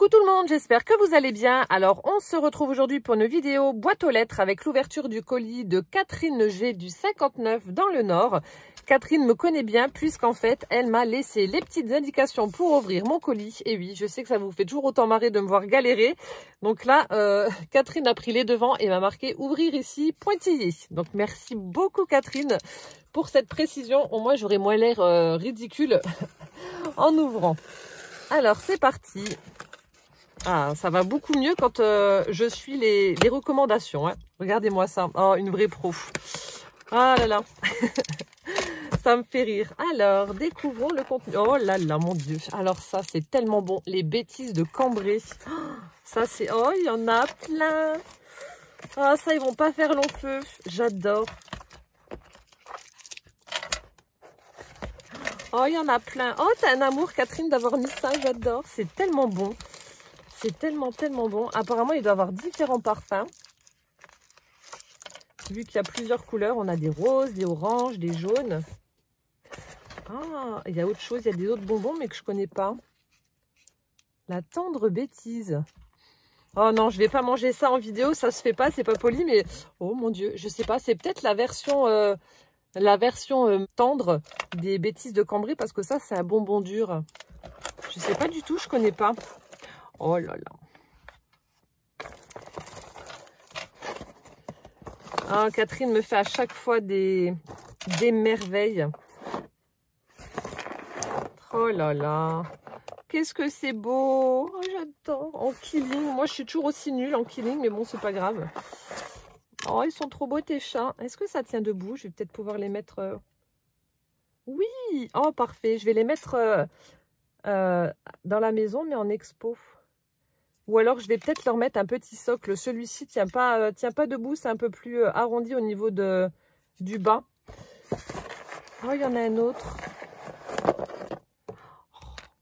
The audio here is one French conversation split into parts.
Coucou tout le monde, j'espère que vous allez bien. Alors on se retrouve aujourd'hui pour une vidéo boîte aux lettres avec l'ouverture du colis de Catherine G du 59 dans le Nord. Catherine me connaît bien puisqu'en fait elle m'a laissé les petites indications pour ouvrir mon colis. Et oui, je sais que ça vous fait toujours autant marrer de me voir galérer. Donc là, Catherine a pris les devants et m'a marqué ouvrir ici pointillé. Donc merci beaucoup Catherine pour cette précision. Au moins j'aurai moins l'air ridicule en ouvrant. Alors c'est parti. Ah, ça va beaucoup mieux quand je suis les recommandations. Hein. Regardez-moi ça. Oh, une vraie pro. Ah là là. Ça me fait rire. Alors, découvrons le contenu. Oh là là, mon Dieu. Alors ça, c'est tellement bon. Les bêtises de Cambrai. Oh, ça, c'est... Oh, il y en a plein. Ah, ça, ils vont pas faire long feu. J'adore. Oh, il y en a plein. Oh, t'as un amour, Catherine, d'avoir mis ça. J'adore. C'est tellement bon. C'est tellement bon. Apparemment, il doit y avoir différents parfums. Vu qu'il y a plusieurs couleurs, on a des roses, des oranges, des jaunes. Ah, il y a autre chose. Il y a des autres bonbons, mais que je ne connais pas. La tendre bêtise. Oh non, je ne vais pas manger ça en vidéo. Ça se fait pas, c'est pas poli. Mais oh mon Dieu, je sais pas. C'est peut-être la version tendre des bêtises de Cambrai. Parce que ça, c'est un bonbon dur. Je sais pas du tout, je connais pas. Oh là là. Ah, Catherine me fait à chaque fois des merveilles. Oh là là. Qu'est-ce que c'est beau. Oh, j'adore. En killing. Moi, je suis toujours aussi nulle en killing, mais bon, c'est pas grave. Oh, ils sont trop beaux tes chats. Est-ce que ça tient debout? Je vais peut-être pouvoir les mettre... Oui. Oh, parfait. Je vais les mettre dans la maison, mais en expo. Ou alors, je vais peut-être leur mettre un petit socle. Celui-ci tient pas debout. C'est un peu plus arrondi au niveau du bas. Oh, il y en a un autre. Oh,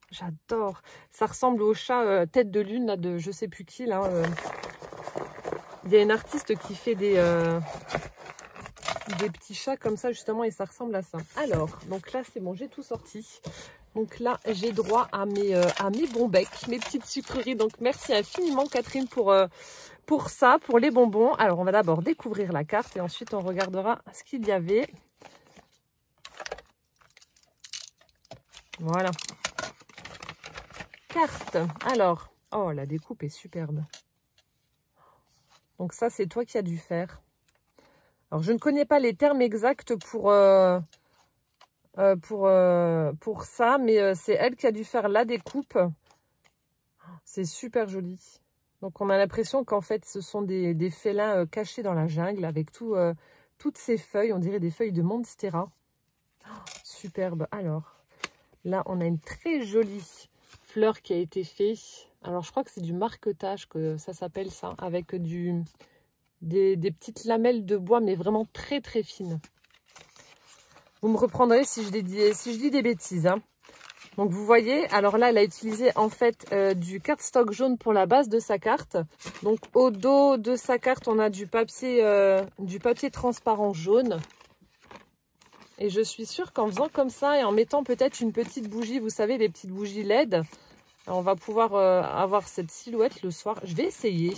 j'adore. Ça ressemble au chat tête de lune là, de je sais plus qui. Là. Il y a une artiste qui fait des petits chats comme ça, justement, et ça ressemble à ça. Alors, donc là, c'est bon, j'ai tout sorti. Donc là, j'ai droit à mes bons becs, mes petites sucreries. Donc, merci infiniment, Catherine, pour ça, pour les bonbons. Alors, on va d'abord découvrir la carte et ensuite, on regardera ce qu'il y avait. Voilà. Carte. Alors, oh, la découpe est superbe. Donc ça, c'est toi qui as dû faire. Alors, je ne connais pas les termes exacts pour ça, mais c'est elle qui a dû faire la découpe. C'est super joli. Donc on a l'impression qu'en fait ce sont des félins cachés dans la jungle avec toutes ces feuilles, on dirait des feuilles de monstera. Superbe. Alors là on a une très jolie fleur qui a été faite. Alors je crois que c'est du marquetage que ça s'appelle ça, avec des petites lamelles de bois mais vraiment très très fines. Vous me reprendrez si je dis des bêtises. Hein. Donc vous voyez, alors là, elle a utilisé en fait du cardstock jaune pour la base de sa carte. Donc au dos de sa carte, on a du papier transparent jaune. Et je suis sûre qu'en faisant comme ça et en mettant peut-être une petite bougie, vous savez, les petites bougies LED, on va pouvoir avoir cette silhouette le soir. Je vais essayer.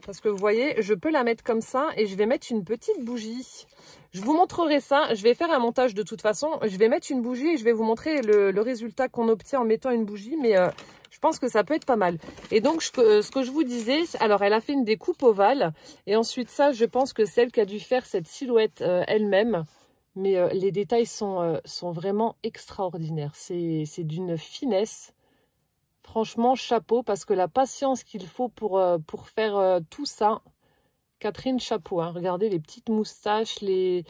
Parce que vous voyez, je peux la mettre comme ça et je vais mettre une petite bougie. Je vous montrerai ça. Je vais faire un montage de toute façon. Je vais mettre une bougie et je vais vous montrer le résultat qu'on obtient en mettant une bougie. Mais je pense que ça peut être pas mal. Et donc, ce que je vous disais, alors elle a fait une découpe ovale. Et ensuite ça, je pense que c'est elle qui a dû faire cette silhouette elle-même. Mais les détails sont vraiment extraordinaires. C'est d'une finesse. Franchement, chapeau, parce que la patience qu'il faut pour faire tout ça, Catherine, chapeau. Hein. Regardez les petites moustaches, les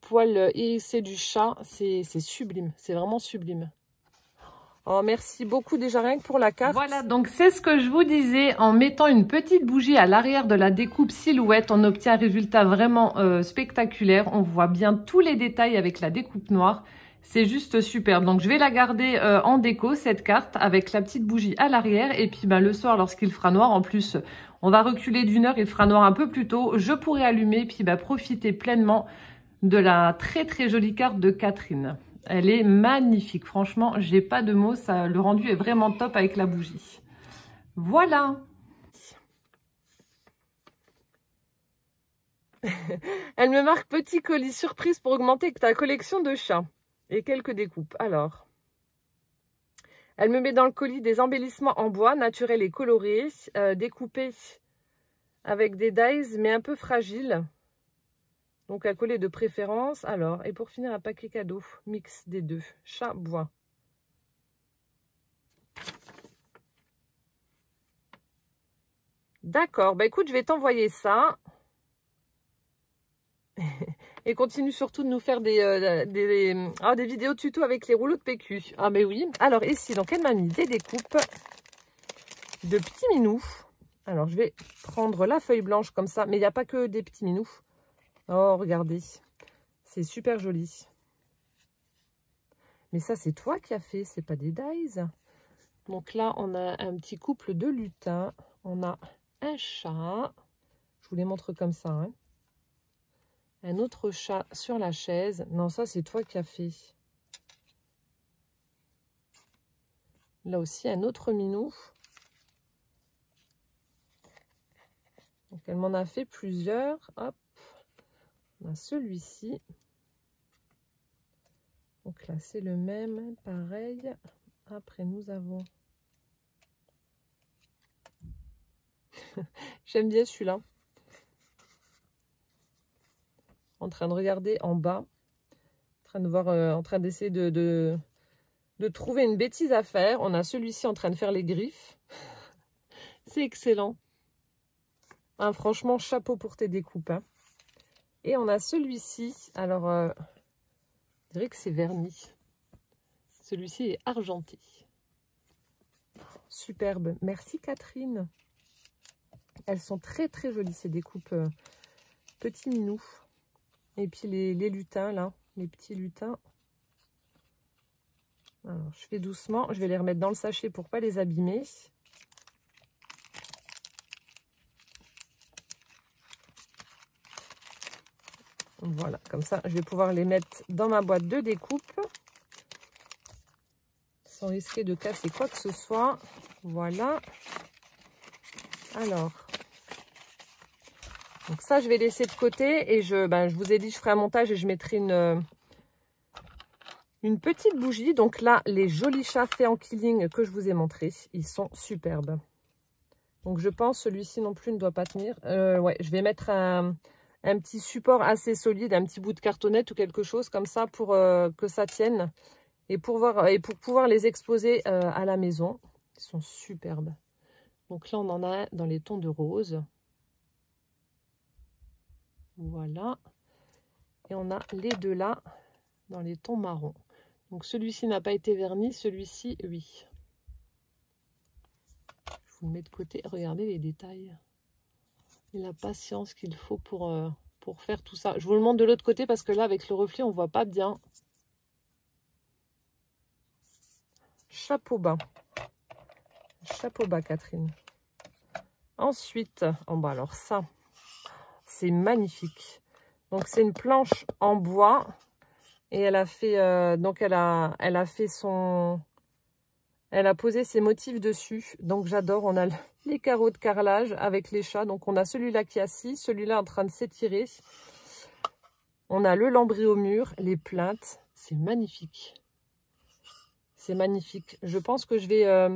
poils hérissés du chat, c'est sublime, c'est vraiment sublime. Oh, merci beaucoup déjà rien que pour la carte. Voilà, donc c'est ce que je vous disais, en mettant une petite bougie à l'arrière de la découpe silhouette, on obtient un résultat vraiment spectaculaire. On voit bien tous les détails avec la découpe noire. C'est juste superbe. Donc, je vais la garder en déco, cette carte, avec la petite bougie à l'arrière. Et puis, ben, le soir, lorsqu'il fera noir, en plus, on va reculer d'1 heure, il fera noir un peu plus tôt. Je pourrai allumer, puis ben, profiter pleinement de la très, très jolie carte de Catherine. Elle est magnifique. Franchement, j'ai pas de mots. Le rendu est vraiment top avec la bougie. Voilà. Elle me marque petit colis surprise pour augmenter ta collection de chats. Et quelques découpes. Alors, elle me met dans le colis des embellissements en bois, naturels et colorés, découpés avec des dies, mais un peu fragiles. Donc à coller de préférence. Alors, et pour finir, un paquet cadeau, mix des deux, chat, bois. D'accord, bah écoute, je vais t'envoyer ça. Et continue surtout de nous faire des vidéos tuto avec les rouleaux de PQ. Ah mais oui. Alors ici, donc elle m'a mis des découpes de petits minous. Alors je vais prendre la feuille blanche comme ça, mais il n'y a pas que des petits minous. Oh, regardez. C'est super joli. Mais ça, c'est toi qui as fait, c'est pas des dies. Donc là, on a un petit couple de lutins. On a un chat. Je vous les montre comme ça, hein. Un autre chat sur la chaise. Non, ça, c'est toi qui as fait. Là aussi, un autre minou. Donc, elle m'en a fait plusieurs. Hop. On a celui-ci. Donc là, c'est le même. Pareil. Après, nous avons... J'aime bien celui-là. En train de regarder en bas. En train de voir, en train d'essayer de trouver une bêtise à faire. On a celui-ci en train de faire les griffes. C'est excellent. Hein, franchement, chapeau pour tes découpes. Hein. Et on a celui-ci. Alors, je dirais que c'est verni. Celui-ci est argenté. Superbe. Merci Catherine. Elles sont très très jolies ces découpes petits minous. Et puis les lutins là, les petits lutins. Alors, je fais doucement. Je vais les remettre dans le sachet pour pas les abîmer. Voilà, comme ça, je vais pouvoir les mettre dans ma boîte de découpe. Sans risquer de casser quoi que ce soit. Voilà. Alors. Donc ça, je vais laisser de côté. Et je vous ai dit, je ferai un montage et je mettrai une petite bougie. Donc là, les jolis chats faits en killing que je vous ai montrés, ils sont superbes. Donc je pense celui-ci non plus ne doit pas tenir. Ouais, je vais mettre un petit support assez solide, un petit bout de cartonnette ou quelque chose comme ça pour que ça tienne. Et pour pouvoir les exposer à la maison. Ils sont superbes. Donc là, on en a un dans les tons de rose. Voilà. Et on a les deux là dans les tons marron. Donc celui-ci n'a pas été verni, celui-ci, oui. Je vous le mets de côté. Regardez les détails. Et la patience qu'il faut pour faire tout ça. Je vous le montre de l'autre côté parce que là, avec le reflet, on ne voit pas bien. Chapeau bas. Chapeau bas, Catherine. Ensuite, oh bah alors ça, c'est magnifique. Donc, c'est une planche en bois. Et elle a fait, donc elle a fait son... Elle a posé ses motifs dessus. Donc, j'adore. On a les carreaux de carrelage avec les chats. Donc, on a celui-là qui est assis, celui-là en train de s'étirer. On a le lambris au mur, les plaintes. C'est magnifique. C'est magnifique. Je pense que je vais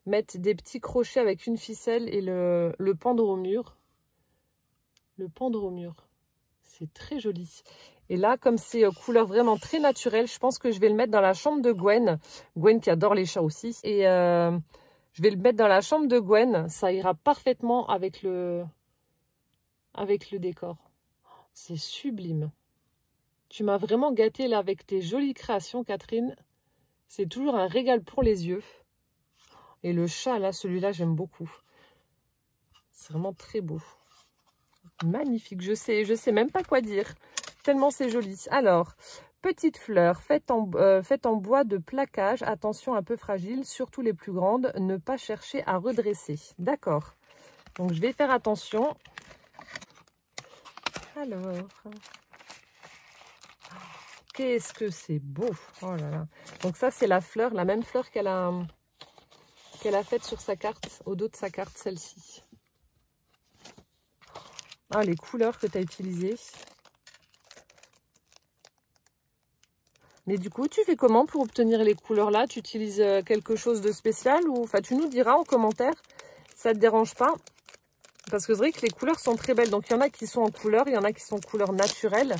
mettre des petits crochets avec une ficelle et le pendre au mur. Le pendre au mur. C'est très joli. Et là, comme c'est couleur vraiment très naturelle, je pense que je vais le mettre dans la chambre de Gwen. Gwen qui adore les chats aussi. Et je vais le mettre dans la chambre de Gwen. Ça ira parfaitement avec le décor. C'est sublime. Tu m'as vraiment gâtée là avec tes jolies créations, Catherine. C'est toujours un régal pour les yeux. Et le chat, là, celui-là, j'aime beaucoup. C'est vraiment très beau. Magnifique. Je sais même pas quoi dire. Tellement c'est joli. Alors, petite fleur faite en bois de plaquage. Attention, un peu fragile. Surtout les plus grandes. Ne pas chercher à redresser. D'accord. Donc, je vais faire attention. Alors... Qu'est-ce que c'est beau. Oh là là. Donc ça, c'est la fleur, la même fleur qu'elle a qu'elle a faites sur sa carte, au dos de sa carte, celle-ci. Ah, les couleurs que tu as utilisées. Mais du coup, tu fais comment pour obtenir les couleurs là? Tu utilises quelque chose de spécial ou enfin, tu nous diras en commentaire. Ça ne te dérange pas? Parce que c'est vrai que les couleurs sont très belles. Donc, il y en a qui sont en couleur, il y en a qui sont en couleur naturelle,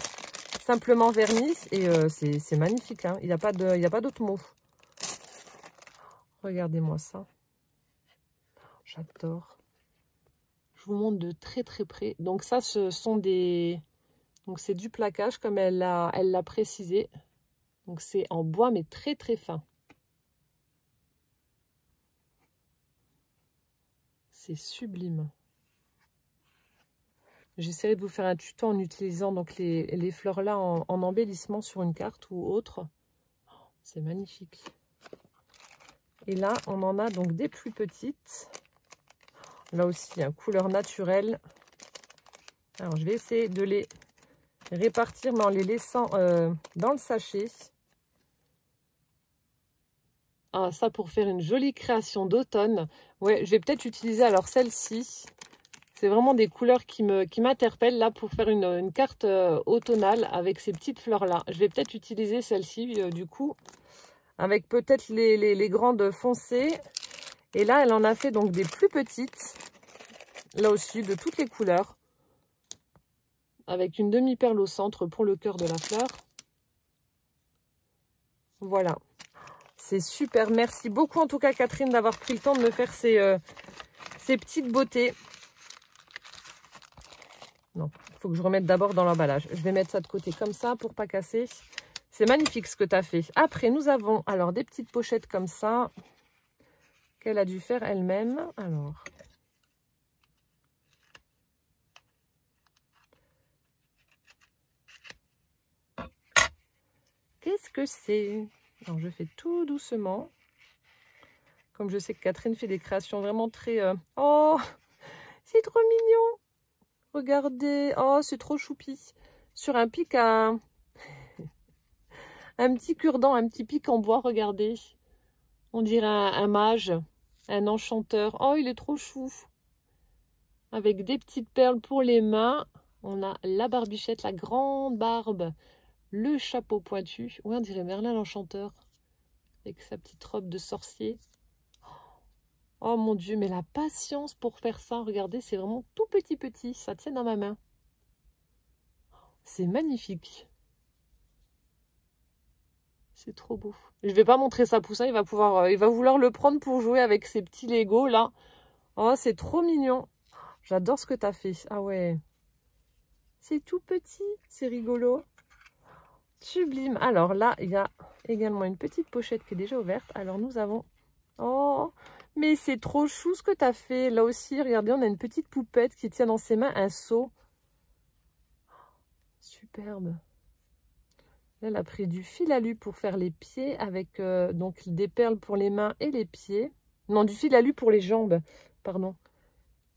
simplement vernis. Et c'est magnifique. Hein. Il n'y a pas d'autre mot. Regardez-moi ça. J'adore. Je vous montre de très très près. Donc ça, ce sont des... Donc c'est du plaquage comme elle l'a précisé. Donc c'est en bois mais très très fin. C'est sublime. J'essaierai de vous faire un tuto en utilisant donc les fleurs là en embellissement sur une carte ou autre. C'est magnifique. Et là, on en a donc des plus petites. Là aussi, hein, couleur naturelle. Alors, je vais essayer de les répartir, mais en les laissant dans le sachet. Ah, ça pour faire une jolie création d'automne. Ouais, je vais peut-être utiliser alors celle-ci. C'est vraiment des couleurs qui m'interpellent là pour faire une carte automnale avec ces petites fleurs-là. Je vais peut-être utiliser celle-ci du coup, avec peut-être les grandes foncées. Et là, elle en a fait donc des plus petites, là aussi, de toutes les couleurs. Avec une demi-perle au centre pour le cœur de la fleur. Voilà. C'est super. Merci beaucoup en tout cas, Catherine, d'avoir pris le temps de me faire ces petites beautés. Non, il faut que je remette d'abord dans l'emballage. Je vais mettre ça de côté comme ça pour pas casser. C'est magnifique ce que tu as fait. Après, nous avons alors des petites pochettes comme ça qu'elle a dû faire elle-même. Alors, qu'est-ce que c'est? Alors, je fais tout doucement. Comme je sais que Catherine fait des créations vraiment très... Oh, c'est trop mignon! Regardez, oh, c'est trop choupi. Sur un pic à... un petit cure-dent, un petit pic en bois, regardez. On dirait un mage, un enchanteur. Oh, il est trop chou. Avec des petites perles pour les mains. On a la barbichette, la grande barbe, le chapeau pointu. Oui, on dirait Merlin l'enchanteur. Avec sa petite robe de sorcier. Oh mon Dieu, mais la patience pour faire ça. Regardez, c'est vraiment tout petit. Ça tient dans ma main. C'est magnifique. C'est trop beau. Je vais pas montrer ça à Poussin. Il va vouloir le prendre pour jouer avec ses petits Lego là. Oh, c'est trop mignon. J'adore ce que tu as fait. Ah ouais. C'est tout petit. C'est rigolo. Sublime. Alors là, il y a également une petite pochette qui est déjà ouverte. Alors nous avons... Oh, mais c'est trop chou ce que tu as fait. Là aussi, regardez, on a une petite poupette qui tient dans ses mains un seau. Superbe. Là, elle a pris du fil alu pour faire les pieds avec donc des perles pour les mains et les pieds. Non, du fil alu pour les jambes. Pardon.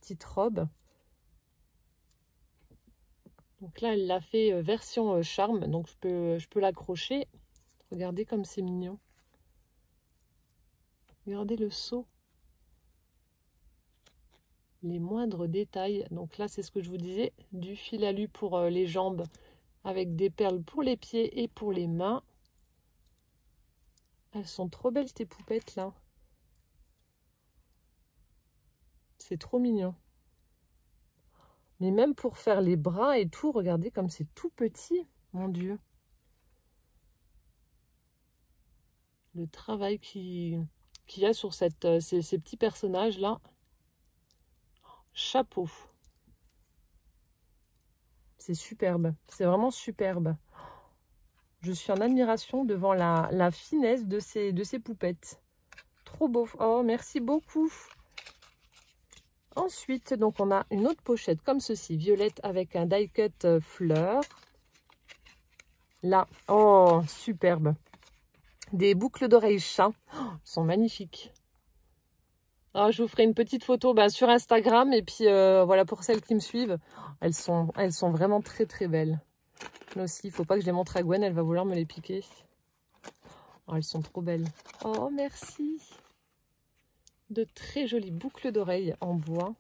Petite robe. Donc là, elle l'a fait version charme. Donc je peux l'accrocher. Regardez comme c'est mignon. Regardez le seau. Les moindres détails. Donc là, c'est ce que je vous disais. Du fil alu pour les jambes. Avec des perles pour les pieds et pour les mains. Elles sont trop belles, tes poupettes là. C'est trop mignon. Mais même pour faire les bras et tout, regardez comme c'est tout petit. Mon Dieu. Le travail qu'il y a sur ces petits personnages là. Chapeau. C'est superbe. C'est vraiment superbe. Je suis en admiration devant la finesse de ces poupettes. Trop beau. Oh, merci beaucoup. Ensuite, donc on a une autre pochette comme ceci, violette avec un die cut fleur. Là, oh, superbe. Des boucles d'oreilles chat. Oh, elles sont magnifiques. Alors, je vous ferai une petite photo sur Instagram. Et puis, voilà, pour celles qui me suivent, elles sont vraiment très, très belles. Là aussi, il ne faut pas que je les montre à Gwen. Elle va vouloir me les piquer. Oh, elles sont trop belles. Oh, merci. de très jolies boucles d'oreilles en bois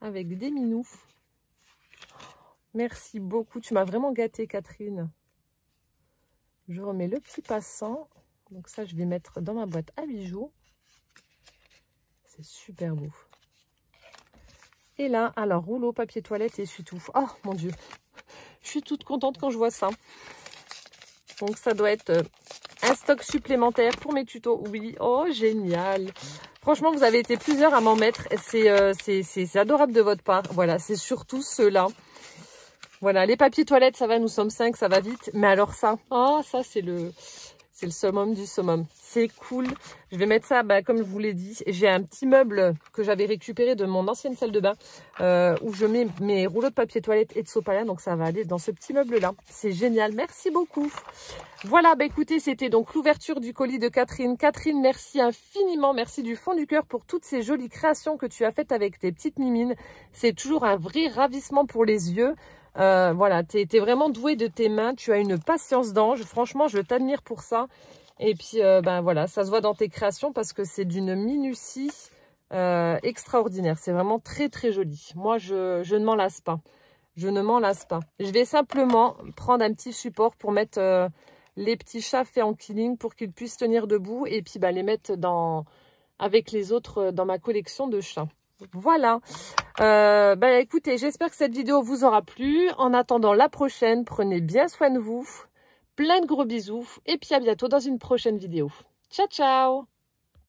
avec des minous. Merci beaucoup, tu m'as vraiment gâtée, Catherine. Je remets le petit passant. Donc ça, je vais mettre dans ma boîte à bijoux. C'est super beau. Et là, alors, rouleau, papier toilette et essuie-tout. Oh, mon Dieu. Je suis toute contente quand je vois ça. Donc, ça doit être un stock supplémentaire pour mes tutos. Oui, oh, génial. Franchement, vous avez été plusieurs à m'en mettre. C'est adorable de votre part. Voilà, c'est surtout ceux-là. Voilà, les papiers toilettes, ça va, nous sommes 5, ça va vite. Mais alors ça, oh, ça, c'est le summum du summum. C'est cool. Je vais mettre ça, comme je vous l'ai dit. J'ai un petit meuble que j'avais récupéré de mon ancienne salle de bain où je mets mes rouleaux de papier toilette et de sopalin. Donc, ça va aller dans ce petit meuble-là. C'est génial. Merci beaucoup. Voilà, écoutez, c'était donc l'ouverture du colis de Catherine. Catherine, merci infiniment. Merci du fond du cœur pour toutes ces jolies créations que tu as faites avec tes petites mimines. C'est toujours un vrai ravissement pour les yeux. Voilà, t'es vraiment douée de tes mains. Tu as une patience d'ange. Franchement, je t'admire pour ça. Et puis, voilà, ça se voit dans tes créations parce que c'est d'une minutie extraordinaire. C'est vraiment très, très joli. Moi, je ne m'en lasse pas. Je ne m'en lasse pas. Je vais simplement prendre un petit support pour mettre les petits chats faits en killing pour qu'ils puissent tenir debout et puis les mettre avec les autres dans ma collection de chats. Voilà. Écoutez, j'espère que cette vidéo vous aura plu. En attendant la prochaine, prenez bien soin de vous. Plein de gros bisous. Et puis à bientôt dans une prochaine vidéo. Ciao, ciao!